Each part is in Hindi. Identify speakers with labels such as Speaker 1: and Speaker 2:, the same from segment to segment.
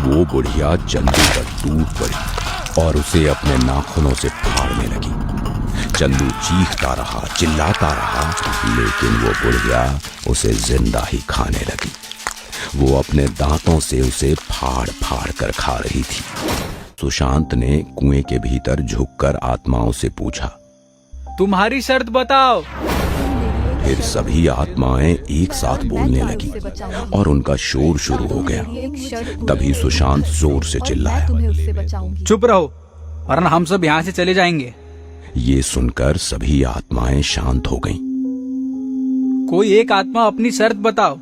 Speaker 1: वो बुढ़िया चंदू पर टूट पड़ी और उसे अपने नाखूनों से फाड़ने लगी। चंदू चीखता रहा, चिल्लाता रहा, लेकिन वो बुढ़िया उसे जिंदा ही खाने लगी। वो अपने दांतों से उसे फाड़ फाड़ कर खा रही थी। सुशांत ने कुएं के भीतर झुककर आत्माओं से पूछा,
Speaker 2: तुम्हारी शर्त बताओ।
Speaker 1: फिर सभी आत्माएं एक साथ बोलने लगी और उनका शोर शुरू हो गया। तभी सुशांत जोर से चिल्लाया,
Speaker 2: चुप रहो वरना हम सब यहाँ से चले जाएंगे।
Speaker 1: ये सुनकर सभी आत्माएं शांत हो गईं।
Speaker 2: कोई एक आत्मा अपनी शर्त बताओ।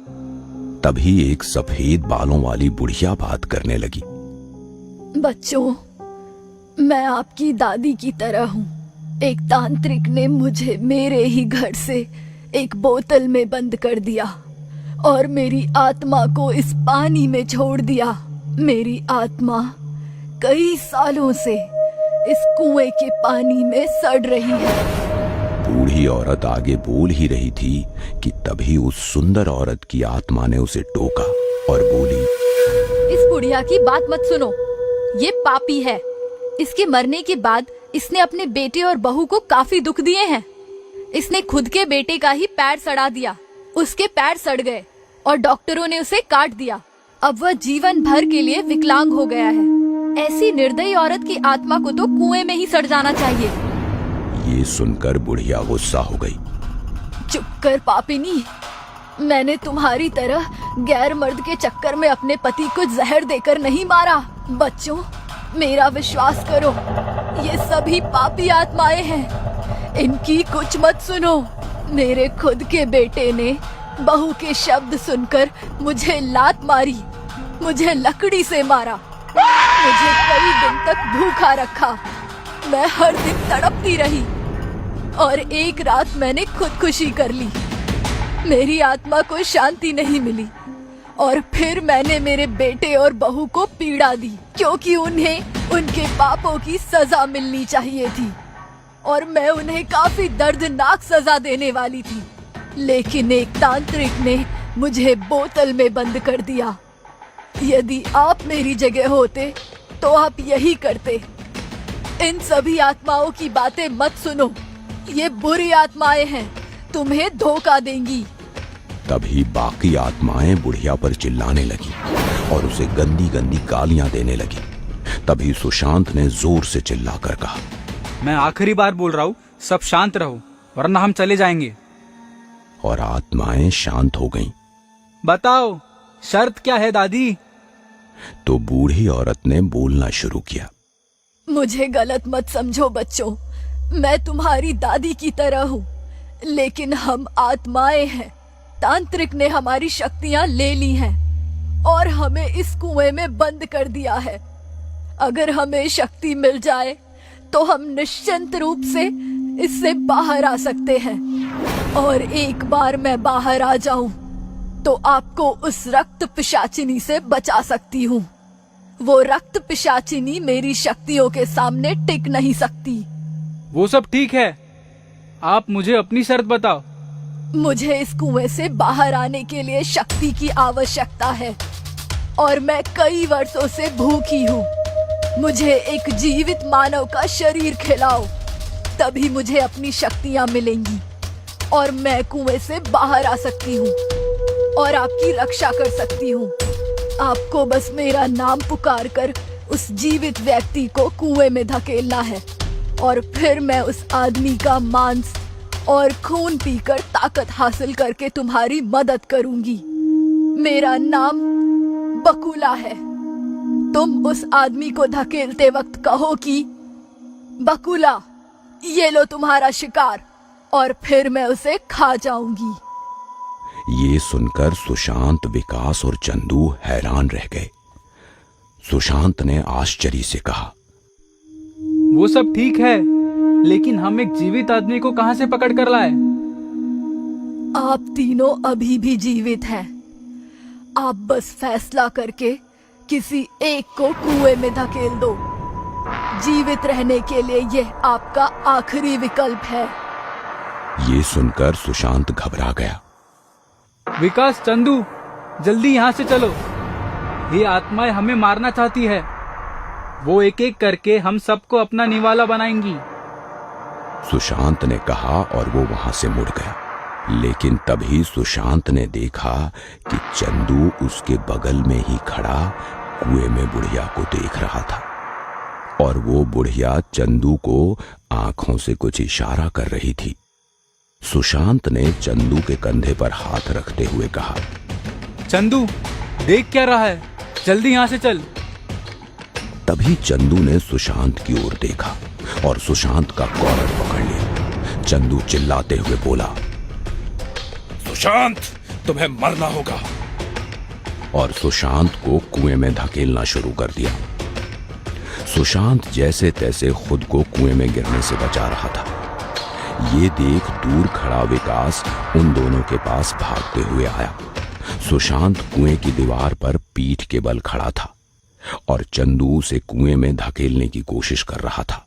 Speaker 1: तभी एक सफेद बालों वाली बुढ़िया बात करने लगी।
Speaker 3: बच्चों, मैं आपकी दादी की तरह हूँ। एक तांत्रिक ने मुझे मेरे ही घर से एक बोतल में बंद कर दिया और मेरी आत्मा को इस पानी में छोड़ दिया। मेरी आत्मा कई सालों से इस कुएं के पानी में सड़ रही है।
Speaker 1: बूढ़ी औरत आगे बोल ही रही थी कि तभी उस सुंदर औरत की आत्मा ने उसे टोका और बोली,
Speaker 3: इस बुढ़िया की बात मत सुनो, ये पापी है। इसके मरने के बाद इसने अपने बेटे और बहू को काफी दुख दिए हैं। इसने खुद के बेटे का ही पैर सड़ा दिया, उसके पैर सड़ गए और डॉक्टरों ने उसे काट दिया। अब वह जीवन भर के लिए विकलांग हो गया है। ऐसी निर्दयी औरत की आत्मा को तो कुएं में ही सड़ जाना चाहिए।
Speaker 1: ये सुनकर बुढ़िया गुस्सा हो गई।
Speaker 3: चुप कर पापिनी, मैंने तुम्हारी तरह गैर मर्द के चक्कर में अपने पति को जहर देकर नहीं मारा। बच्चों, मेरा विश्वास करो, ये सभी पापी आत्माएं हैं। इनकी कुछ मत सुनो। मेरे खुद के बेटे ने बहू के शब्द सुनकर मुझे लात मारी, मुझे लकड़ी से मारा, मुझे कई दिन तक भूखा रखा। मैं हर दिन तड़पती रही और एक रात मैंने खुदकुशी कर ली। मेरी आत्मा को शांति नहीं मिली और फिर मैंने मेरे बेटे और बहू को पीड़ा दी, क्योंकि उन्हें उनके पापों की सजा मिलनी चाहिए थी और मैं उन्हें काफी दर्दनाक सजा देने वाली थी। लेकिन एक तांत्रिक ने मुझे बोतल में बंद कर दिया। यदि आप मेरी जगह होते तो आप यही करते। इन सभी आत्माओं की बातें मत सुनो, ये बुरी आत्माएं हैं, तुम्हें धोखा देंगी।
Speaker 1: तभी बाकी आत्माएं बुढ़िया पर चिल्लाने लगी और उसे गंदी गंदी गालियां देने लगी। तभी सुशांत ने जोर से चिल्लाकर कहा,
Speaker 2: मैं आखिरी बार बोल रहा हूँ, सब शांत रहो वरना हम चले जाएंगे।
Speaker 1: और आत्माएं शांत हो गईं।
Speaker 2: बताओ शर्त क्या है दादी?
Speaker 1: तो बूढ़ी औरत ने बोलना शुरू किया।
Speaker 3: मुझे गलत मत समझो बच्चों, मैं तुम्हारी दादी की तरह हूँ, लेकिन हम आत्माएं हैं। तांत्रिक ने हमारी शक्तियाँ ले ली हैं और हमें इस कुएं में बंद कर दिया है। अगर हमें शक्ति मिल जाए तो हम निश्चिंत रूप से इससे बाहर आ सकते हैं, और एक बार मैं बाहर आ जाऊं तो आपको उस रक्त पिशाचिनी से बचा सकती हूँ। वो रक्त पिशाचिनी मेरी शक्तियों के सामने टिक नहीं सकती।
Speaker 2: वो सब ठीक है, आप मुझे अपनी शर्त बताओ।
Speaker 3: मुझे इस कुएं से बाहर आने के लिए शक्ति की आवश्यकता है और मैं कई वर्षों से भूखी हूँ। मुझे एक जीवित मानव का शरीर खिलाओ, तभी मुझे अपनी शक्तियाँ मिलेंगी और मैं कुएं से बाहर आ सकती हूँ और आपकी रक्षा कर सकती हूँ। आपको बस मेरा नाम पुकार कर उस जीवित व्यक्ति को कुएं में धकेलना है और फिर मैं उस आदमी का मांस और खून पीकर ताकत हासिल करके तुम्हारी मदद करूंगी। मेरा नाम बकुला है। तुम उस आदमी को धकेलते वक्त कहो कि बकुला, ये लो तुम्हारा शिकार, और फिर मैं उसे खा जाऊंगी।
Speaker 1: ये सुनकर सुशांत, विकास और चंदू हैरान रह गए। सुशांत ने आश्चर्य से कहा,
Speaker 2: वो सब ठीक है, लेकिन हम एक जीवित आदमी को कहाँ से पकड़ कर लाए?
Speaker 3: आप तीनों अभी भी जीवित हैं। आप बस फैसला करके किसी एक को कुएं में धकेल दो। जीवित रहने के लिए यह आपका आखिरी विकल्प है।
Speaker 1: ये सुनकर सुशांत घबरा गया।
Speaker 2: विकास, चंदू, जल्दी यहाँ से चलो। ये आत्माएं हमें मारना चाहती है। वो एक एक करके हम सबको अपना निवाला बनाएंगी।
Speaker 1: सुशांत ने कहा और वो वहां से मुड़ गया। लेकिन तभी सुशांत ने देखा कि चंदू उसके बगल में ही खड़ा कुएं में बुढ़िया को देख रहा था और वो बुढ़िया चंदू को आंखों से कुछ इशारा कर रही थी। सुशांत ने चंदू के कंधे पर हाथ रखते हुए कहा,
Speaker 2: चंदू, देख क्या रहा है, जल्दी यहाँ से चल।
Speaker 1: तभी चंदू ने सुशांत की ओर देखा और सुशांत का कॉलर पकड़ लिया। चंदू चिल्लाते हुए बोला,
Speaker 4: सुशांत, तुम्हें मरना होगा।
Speaker 1: और सुशांत को कुएं में धकेलना शुरू कर दिया। सुशांत जैसे तैसे खुद को कुएं में गिरने से बचा रहा था। ये देख दूर खड़ा विकास उन दोनों के पास भागते हुए आया। सुशांत कुएं की दीवार पर पीठ के बल खड़ा था और चंदू उसे कुएं में धकेलने की कोशिश कर रहा था।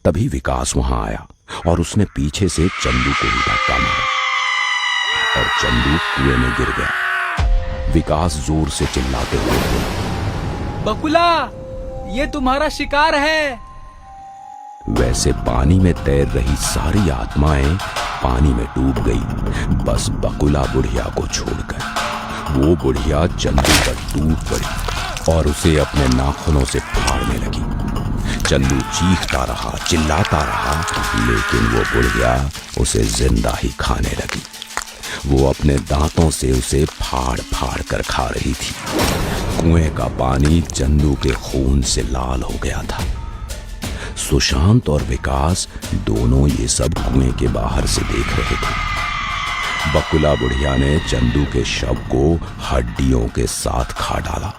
Speaker 1: तभी विकास वहां आया और उसने पीछे से चंदू को ही धक्का मारा और चंदू कुएं में गिर गया। विकास जोर से चिल्लाते हुए बोला,
Speaker 2: बकुला, ये तुम्हारा शिकार है।
Speaker 1: वैसे पानी में तैर रही सारी आत्माएं पानी में डूब गई, बस बकुला बुढ़िया को छोड़कर। वो बुढ़िया चंदू पर टूट पड़ी और उसे अपने नाखूनों से फाड़ने लगी। चंदू चीखता रहा, चिल्लाता रहा, लेकिन वो बुढ़िया उसे जिंदा ही खाने लगी। वो अपने दांतों से उसे फाड़ फाड़ कर खा रही थी। कुएं का पानी चंदू के खून से लाल हो गया था। सुशांत और विकास दोनों ये सब कुएं के बाहर से देख रहे थे। बकुला बुढ़िया ने चंदू के शव को हड्डियों के साथ खा डाला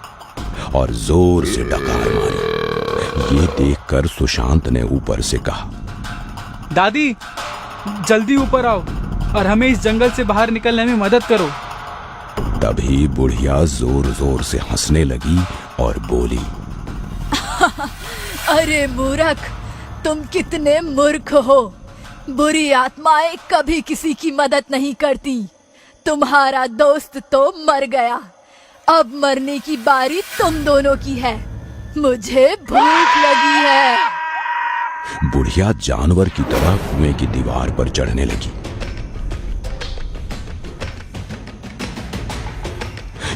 Speaker 1: और जोर से डकार मारी। ये देखकर सुशांत ने ऊपर से कहा,
Speaker 2: दादी, जल्दी ऊपर आओ और हमें इस जंगल से बाहर निकलने में मदद करो।
Speaker 1: तभी बुढ़िया जोर जोर से हंसने लगी और बोली,
Speaker 3: अरे मूर्ख, तुम कितने मूर्ख हो। बुरी आत्माएं कभी किसी की मदद नहीं करती। तुम्हारा दोस्त तो मर गया, अब मरने की बारी तुम दोनों की है। मुझे भूख लगी है।
Speaker 1: बुढ़िया जानवर की तरह कुएं की दीवार पर चढ़ने लगी।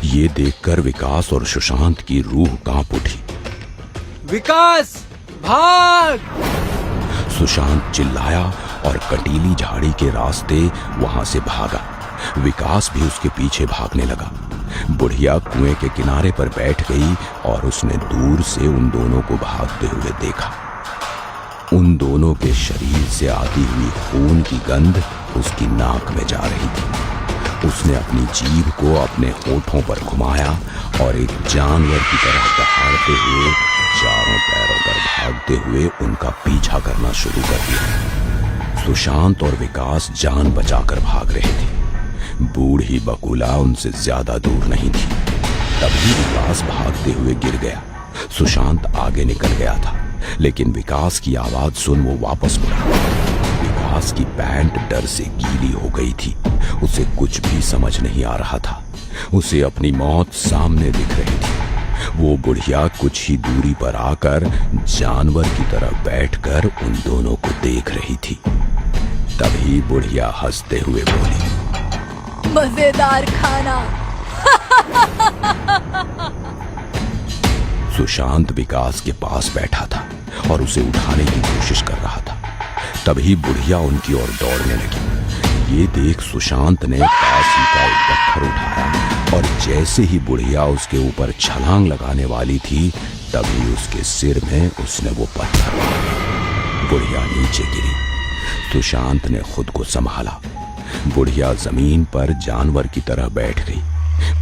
Speaker 1: ये देखकर विकास और सुशांत की रूह कांप उठी।
Speaker 2: विकास, भाग!
Speaker 1: सुशांत चिल्लाया और कटीली झाड़ी के रास्ते वहां से भागा। विकास भी उसके पीछे भागने लगा। बुढ़िया कुएं के किनारे पर बैठ गई और उसने दूर से उन दोनों को भागते हुए देखा। उन दोनों के शरीर से आती हुई खून की गंध उसकी नाक में जा रही थी। उसने अपनी जीभ को अपने होठों पर घुमाया और एक जानवर की तरह दहाड़ते हुए चारों पैरों पर भागते हुए उनका पीछा करना शुरू कर दिया। सुशांत और विकास जान बचाकर भाग रहे थे। बूढ़ी बकुला उनसे ज्यादा दूर नहीं थी। तभी विकास भागते हुए गिर गया। सुशांत आगे निकल गया था, लेकिन विकास की आवाज सुन वो वापस मुड़ा। विकास की पैंट डर से गीली हो गई थी। उसे कुछ भी समझ नहीं आ रहा था। उसे अपनी मौत सामने दिख रही थी। वो बुढ़िया कुछ ही दूरी पर आकर जानवर की तरह बैठकर उन दोनों को देख रही थी। तभी बुढ़िया हंसते हुए बोली,
Speaker 3: मजेदार खाना।
Speaker 1: सुशांत विकास के पास बैठा था और उसे उठाने की कोशिश कर रहा था। तभी बुढ़िया उनकी ओर दौड़ने लगी। ये देख सुशांत ने पास ही का एक पत्थर उठाया और जैसे ही बुढ़िया उसके ऊपर छलांग लगाने वाली थी, तभी उसके सिर में उसने वो पत्थर मारा। बुढ़िया नीचे गिरी। सुशांत ने खुद को संभाला। बुढ़िया जमीन पर जानवर की तरह बैठ गई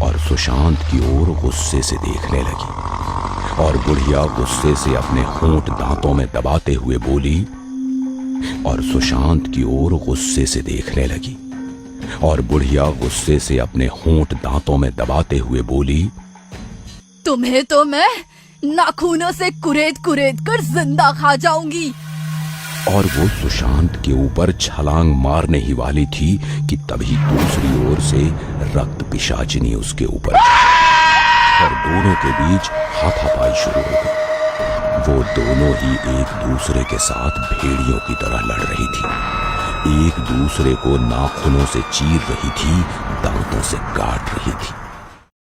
Speaker 1: और सुशांत की ओर गुस्से से देखने लगी। और बुढ़िया गुस्से से अपने होंठ दांतों में दबाते हुए बोली और सुशांत की ओर गुस्से से देखने लगी। और बुढ़िया गुस्से से अपने होंठ दांतों में दबाते हुए बोली,
Speaker 3: तुम्हें तो मैं नाखूनों से कुरेद कुरेद कर जिंदा खा जाऊंगी।
Speaker 1: और वो सुशांत के ऊपर छलांग मारने ही वाली थी कि तभी दूसरी ओर से रक्त पिशाचिनी उसके ऊपर और दोनों के बीच हाथापाई शुरू हो गई। वो दोनों ही एक दूसरे के साथ भेड़ियों की तरह लड़ रही थी, एक दूसरे को नाखूनों से चीर रही थी, दांतों से काट रही थी।